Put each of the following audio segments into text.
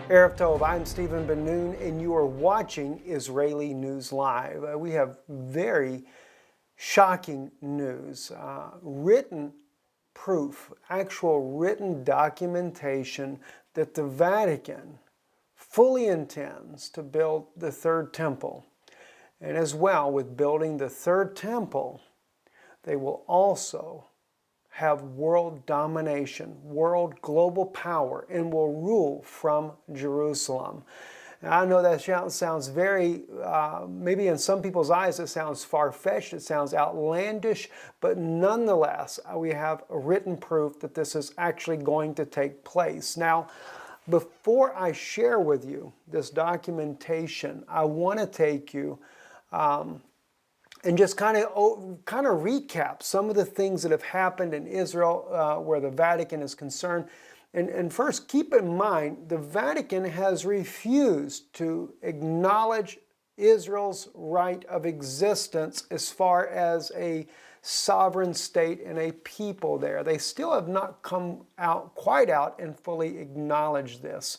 Erev Tov, I'm Stephen Ben-Nun, and you are watching Israeli News Live. We have very shocking news, written proof, actual written documentation that the Vatican fully intends to build the third temple. And as well, with building the third temple, they will also have world domination, world global power, and will rule from Jerusalem. And I know that sounds very, maybe in some people's eyes it sounds far-fetched, it sounds outlandish, but nonetheless, we have written proof that this is actually going to take place. Now, before I share with you this documentation, I want to take you and just kind of recap some of the things that have happened in Israel where the Vatican is concerned. And first, keep in mind, the Vatican has refused to acknowledge Israel's right of existence as far as a sovereign state and a people there. They still have not come out quite out and fully acknowledged this.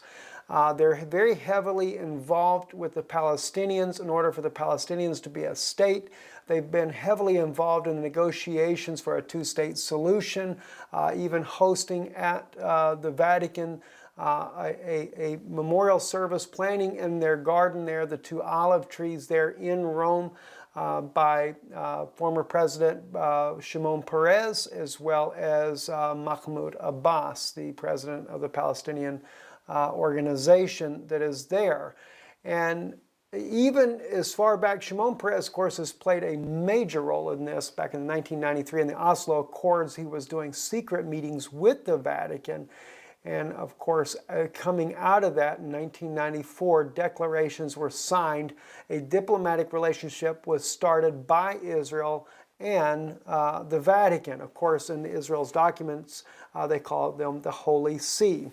They're very heavily involved with the Palestinians in order for the Palestinians to be a state. They've been heavily involved in the negotiations for a two-state solution, even hosting at the Vatican a memorial service, planting in their garden there the two olive trees there in Rome by former President Shimon Peres, as well as Mahmoud Abbas, the president of the Palestinian organization that is there. And even as far back, Shimon Peres, of course, has played a major role in this. Back in 1993 in the Oslo Accords, he was doing secret meetings with the Vatican. And of course, coming out of that in 1994, declarations were signed. A diplomatic relationship was started by Israel and the Vatican. Of course, in Israel's documents, they call them the Holy See.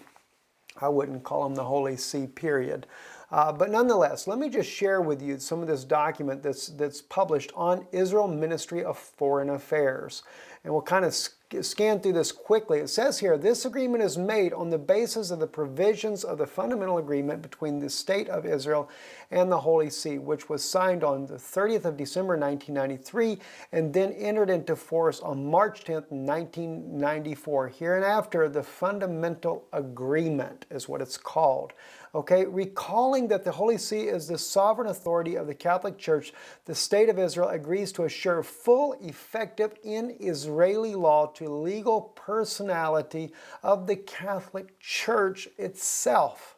I wouldn't call them the Holy See, period. But nonetheless, let me just share with you some of this document that's published on Israel Ministry of Foreign Affairs. And we'll kind of scan through this quickly. It says here, this agreement is made on the basis of the provisions of the fundamental agreement between the State of Israel and the Holy See, which was signed on the 30th of December 1993 and then entered into force on March 10th, 1994. Hereinafter, the fundamental agreement is what it's called. Okay, recalling that the Holy See is the sovereign authority of the Catholic Church, the State of Israel agrees to assure full, effective in Israeli law to legal personality of the Catholic Church itself.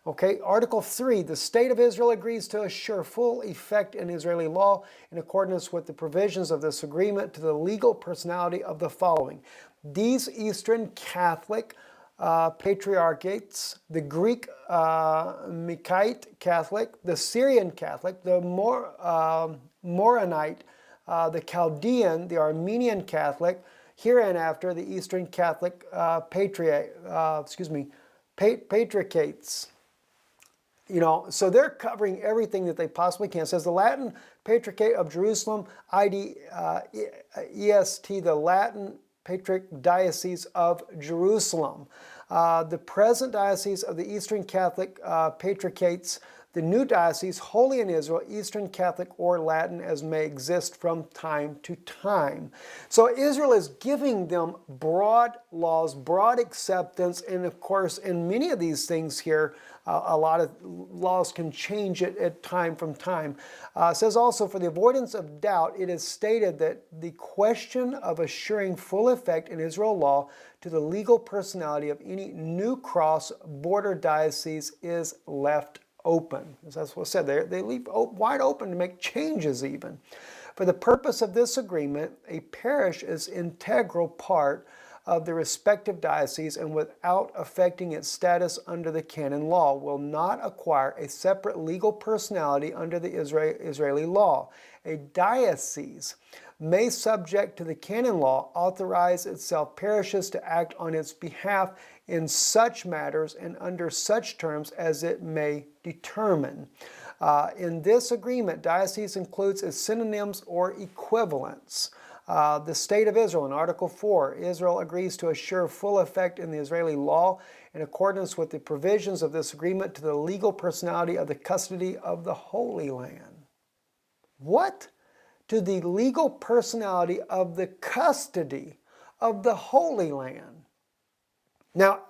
Okay, Article 3, the State of Israel agrees to assure full effect in Israeli law in accordance with the provisions of this agreement to the legal personality of the following: these Eastern Catholic patriarchates, the Greek Mikite Catholic, the Syrian Catholic, the Moronite, the Chaldean, the Armenian Catholic, hereinafter the Eastern Catholic patriarchates. You know, so they're covering everything that they possibly can. It says the Latin Patriarchate of Jerusalem, EST, the Latin Patriarch Diocese of Jerusalem. The present Diocese of the Eastern Catholic Patriarchates, the new diocese, Holy in Israel, Eastern Catholic or Latin, as may exist from time to time. So Israel is giving them broad laws, broad acceptance, and of course, in many of these things here, a lot of laws can change at time from time. It says also, for the avoidance of doubt, it is stated that the question of assuring full effect in Israel law to the legal personality of any new cross-border diocese is left open. As that's what I said, they leave wide open to make changes even. For the purpose of this agreement, a parish is integral part of the respective diocese and without affecting its status under the canon law will not acquire a separate legal personality under the Israeli law. A diocese may, subject to the canon law, authorize itself parishes to act on its behalf in such matters and under such terms as it may determine. In this agreement, diocese includes its synonyms or equivalents. The state of Israel in Article 4, Israel agrees to assure full effect in the Israeli law in accordance with the provisions of this agreement to the legal personality of the custody of the Holy Land. What? To the legal personality of the custody of the Holy Land. Now,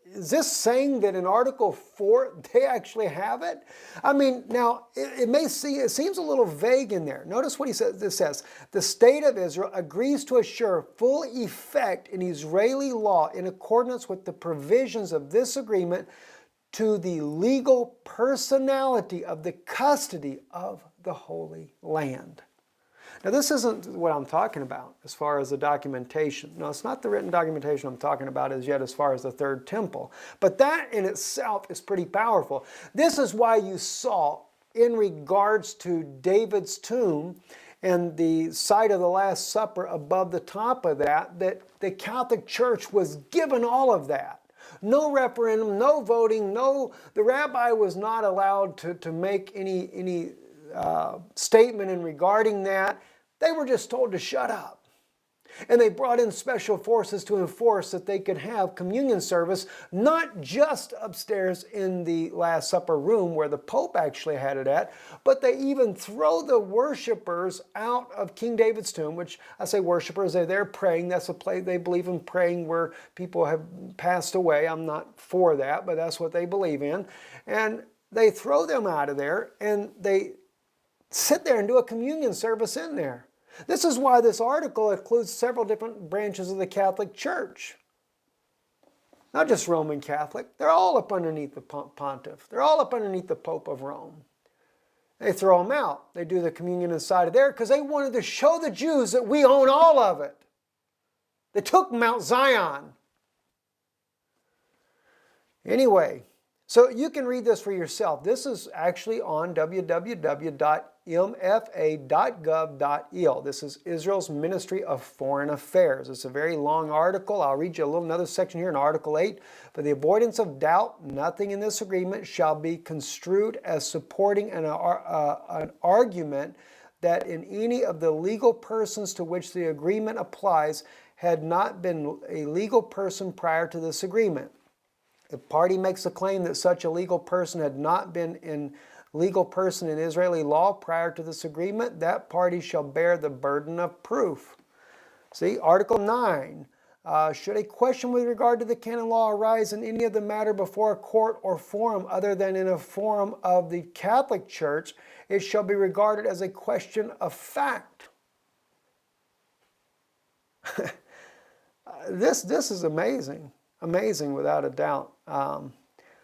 is this saying that in Article 4 they actually have it? I mean, now, it seems a little vague in there. Notice what this says. The state of Israel agrees to assure full effect in Israeli law in accordance with the provisions of this agreement to the legal personality of the custody of the Holy Land. Now, this isn't what I'm talking about as far as the documentation. No, it's not the written documentation I'm talking about as yet as far as the third temple. But that in itself is pretty powerful. This is why you saw in regards to David's tomb and the site of the Last Supper above the top of that, that the Catholic Church was given all of that. No referendum, no voting, the rabbi was not allowed to make any statement in regarding that. They were just told to shut up. And they brought in special forces to enforce that they could have communion service, not just upstairs in the Last Supper room where the Pope actually had it at, but they even throw the worshipers out of King David's tomb, which I say worshipers, they're there praying. That's a place they believe in, praying where people have passed away. I'm not for that, but that's what they believe in. And they throw them out of there and they sit there and do a communion service in there. This is why this article includes several different branches of the Catholic Church. Not just Roman Catholic. They're all up underneath the pontiff. They're all up underneath the Pope of Rome. They throw them out. They do the communion inside of there because they wanted to show the Jews that we own all of it. They took Mount Zion. Anyway, so you can read this for yourself. This is actually on www.mfa.gov.il. This is Israel's Ministry of Foreign Affairs. It's a very long article. I'll read you another section here in Article 8. For the avoidance of doubt, nothing in this agreement shall be construed as supporting an argument that in any of the legal persons to which the agreement applies had not been a legal person prior to this agreement. If party makes a claim that such a legal person had not been in legal person in Israeli law prior to this agreement, that party shall bear the burden of proof. See, Article 9. Should a question with regard to the canon law arise in any of the matter before a court or forum other than in a forum of the Catholic Church, it shall be regarded as a question of fact. This is amazing. Amazing without a doubt.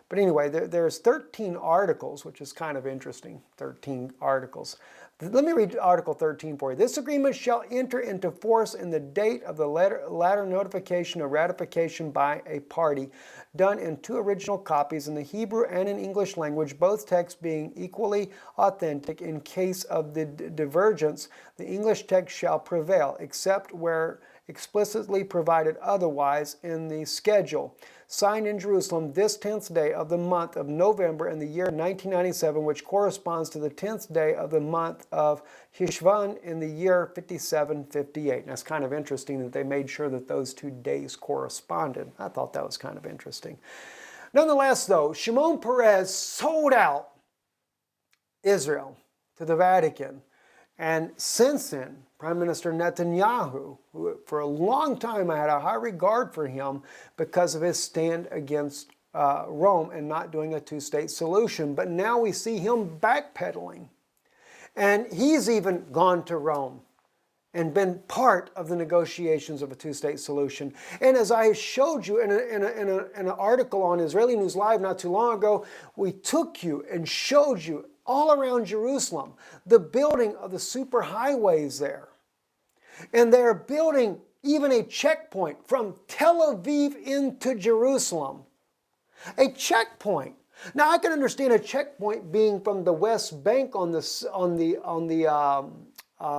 But anyway, there's 13 articles, which is kind of interesting, 13 articles. Let me read Article 13 for you. This agreement shall enter into force in the date of the latter notification or ratification by a party, done in 2 original copies in the Hebrew and in English language, both texts being equally authentic. In case of the divergence, the English text shall prevail, except where explicitly provided otherwise in the schedule. Signed in Jerusalem this 10th day of the month of November in the year 1997, which corresponds to the 10th day of the month of Hishvan in the year 5758. And that's kind of interesting that they made sure that those 2 days corresponded. I thought that was kind of interesting. Nonetheless, though, Shimon Peres sold out Israel to the Vatican. And since then, Prime Minister Netanyahu, who for a long time I had a high regard for him because of his stand against Rome and not doing a 2-state solution. But now we see him backpedaling. And he's even gone to Rome and been part of the negotiations of a 2-state solution. And as I showed you in an article on Israeli News Live not too long ago, we took you and showed you all around Jerusalem the building of the superhighways there. And they're building even a checkpoint from Tel Aviv into Jerusalem. A checkpoint. Now I can understand a checkpoint being from the West Bank on the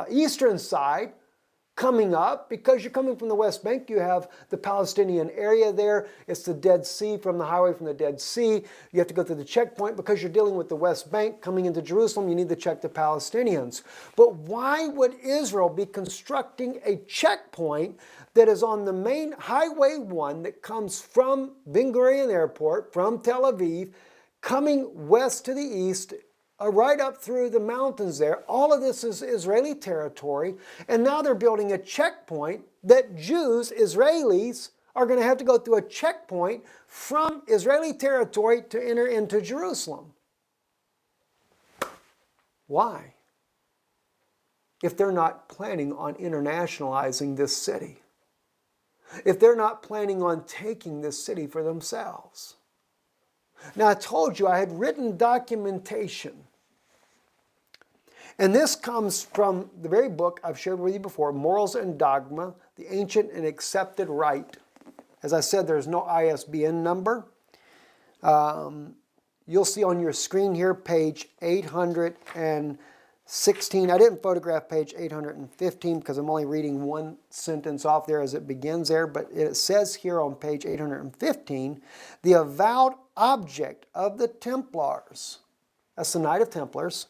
eastern side, coming up, because you're coming from the West Bank, you have the Palestinian area there. It's the Dead Sea, from the highway from the Dead Sea. You have to go through the checkpoint because you're dealing with the West Bank coming into Jerusalem. You need to check the Palestinians. But why would Israel be constructing a checkpoint that is on the main Highway 1 that comes from Ben Gurion Airport, from Tel Aviv, coming west to the east, right up through the mountains there? All of this is Israeli territory, and now they're building a checkpoint that Jews, Israelis, are going to have to go through a checkpoint from Israeli territory to enter into Jerusalem. Why? If they're not planning on internationalizing this city. If they're not planning on taking this city for themselves. Now, I told you I had written documentation. And this comes from the very book I've shared with you before, Morals and Dogma, the Ancient and Accepted Rite. As I said, there's no ISBN number. You'll see on your screen here, page 816. I didn't photograph page 815 because I'm only reading one sentence off there as it begins there. But it says here on page 815, the avowed object of the Templars, that's the Knight of Templars,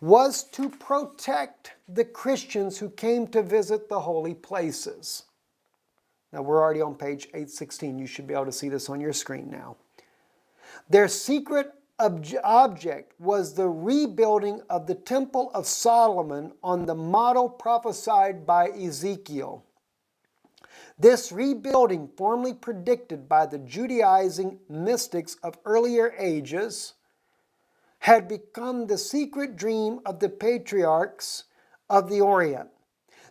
was to protect the Christians who came to visit the holy places. Now we're already on page 816. You should be able to see this on your screen now. Their secret object was the rebuilding of the Temple of Solomon on the model prophesied by Ezekiel. This rebuilding, formerly predicted by the Judaizing mystics of earlier ages, had become the secret dream of the patriarchs of the Orient.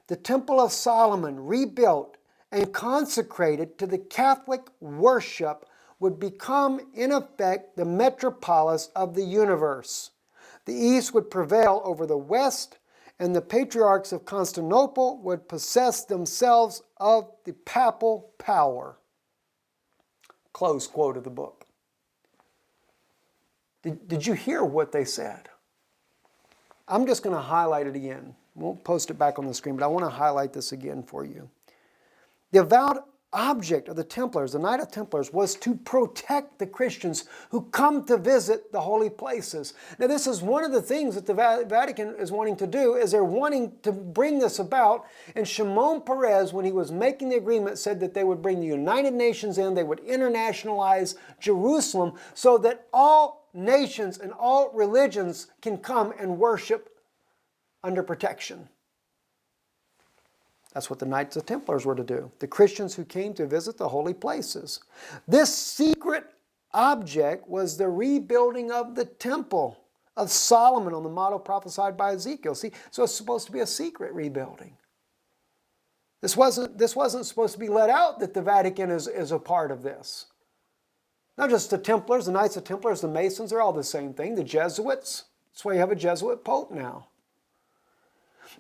The Temple of Solomon, rebuilt and consecrated to the Catholic worship, would become, in effect, the metropolis of the universe. The East would prevail over the West, and the patriarchs of Constantinople would possess themselves of the papal power. Close quote of the book. Did you hear what they said? I'm just going to highlight it again. Won't post it back on the screen, but I want to highlight this again for you. The avowed object of the Templars, the Knight of Templars, was to protect the Christians who come to visit the holy places. Now, this is one of the things that the Vatican is wanting to do, is they're wanting to bring this about. And Shimon Peres, when he was making the agreement, said that they would bring the United Nations in, they would internationalize Jerusalem so that all nations and all religions can come and worship under protection. That's what the Knights of Templars were to do. The Christians who came to visit the holy places. This secret object was the rebuilding of the Temple of Solomon on the model prophesied by Ezekiel. See, so it's supposed to be a secret rebuilding. This wasn't supposed to be let out that the Vatican is a part of this. Not just the Templars, the Knights of Templars, the Masons, they're all the same thing. The Jesuits, that's why you have a Jesuit Pope now.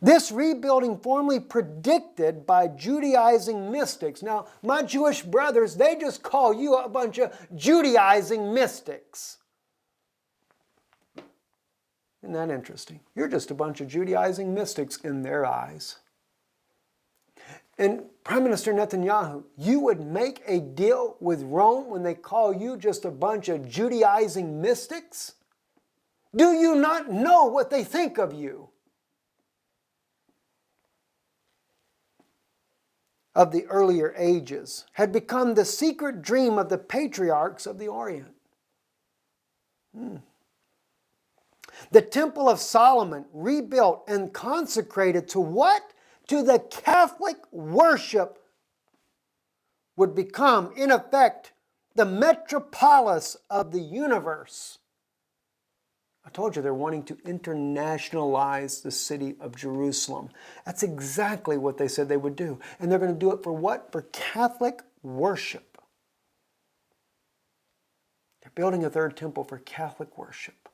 This rebuilding formerly predicted by Judaizing mystics. Now, my Jewish brothers, they just call you a bunch of Judaizing mystics. Isn't that interesting? You're just a bunch of Judaizing mystics in their eyes. And Prime Minister Netanyahu, you would make a deal with Rome when they call you just a bunch of Judaizing mystics? Do you not know what they think of you? Of the earlier ages had become the secret dream of the patriarchs of the Orient. The Temple of Solomon, rebuilt and consecrated to what? To the Catholic worship, would become, in effect, the metropolis of the universe. I told you they're wanting to internationalize the city of Jerusalem. That's exactly what they said they would do. And they're going to do it for what? For Catholic worship. They're building a third temple for Catholic worship.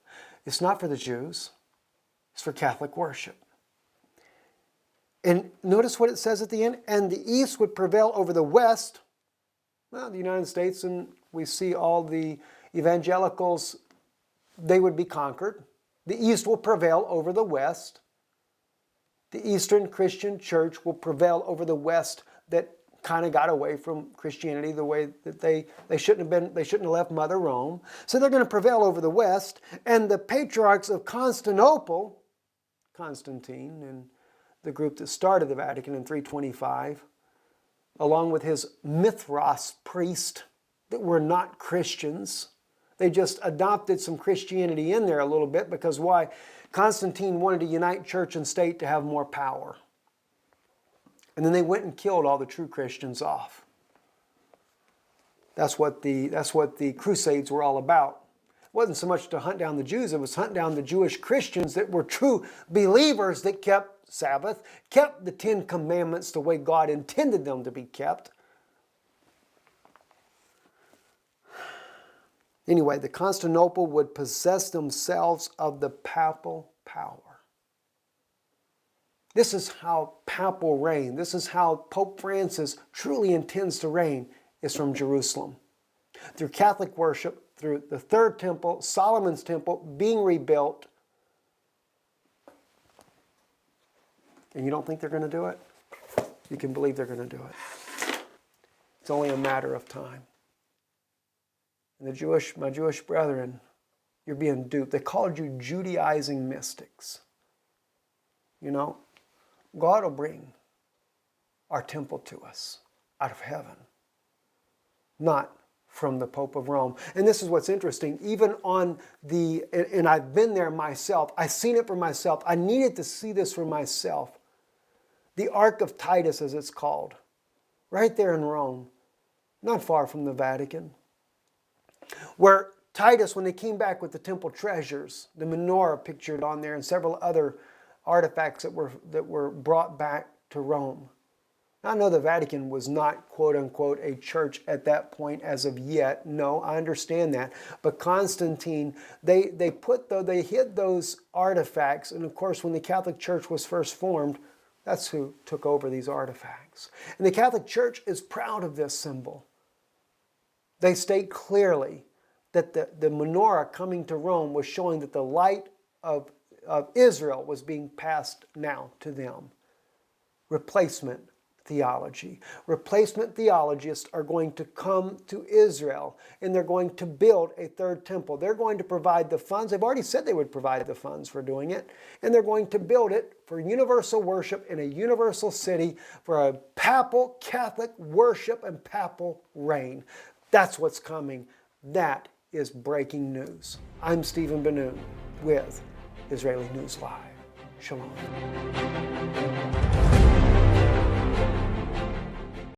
It's not for the Jews. It's for Catholic worship. And notice what it says at the end. And the East would prevail over the West. Well, the United States, and we see all the evangelicals, they would be conquered. The East will prevail over the West. The Eastern Christian Church will prevail over the West that kind of got away from Christianity the way that they shouldn't have left Mother Rome. So they're going to prevail over the West, and the patriarchs of Constantinople, Constantine and the group that started the Vatican in 325, along with his Mithras priest that were not Christians. They just adopted some Christianity in there a little bit because why? Constantine wanted to unite church and state to have more power. And then they went and killed all the true Christians off. That's what the Crusades were all about. It wasn't so much to hunt down the Jews, it was hunt down the Jewish Christians that were true believers that kept Sabbath, kept the 10 Commandments the way God intended them to be kept. Anyway, the Constantinople would possess themselves of the papal power. This is how papal reign, this is how Pope Francis truly intends to reign, is from Jerusalem. Through Catholic worship, through the Third Temple, Solomon's Temple being rebuilt. And you don't think they're going to do it? You can believe they're going to do it. It's only a matter of time. And my Jewish brethren, you're being duped. They called you Judaizing mystics. You know, God will bring our temple to us out of heaven, not from the Pope of Rome. And this is what's interesting. Even on and I've been there myself. I've seen it for myself. I needed to see this for myself. The Ark of Titus, as it's called, right there in Rome, not far from the Vatican, where Titus, when they came back with the temple treasures, the menorah pictured on there and several other artifacts that were brought back to Rome. Now, I know the Vatican was not, quote unquote, a church at that point as of yet. No, I understand that. But Constantine, they hid those artifacts. And of course, when the Catholic Church was first formed, that's who took over these artifacts. And the Catholic Church is proud of this symbol. They state clearly that the menorah coming to Rome was showing that the light of Israel was being passed now to them. Replacement theology. Replacement theologists are going to come to Israel and they're going to build a third temple. They're going to provide the funds. They've already said they would provide the funds for doing it. And they're going to build it for universal worship in a universal city for a papal Catholic worship and papal reign. That's what's coming. That is breaking news. I'm Stephen Ben-Nun with Israeli News Live. Shalom.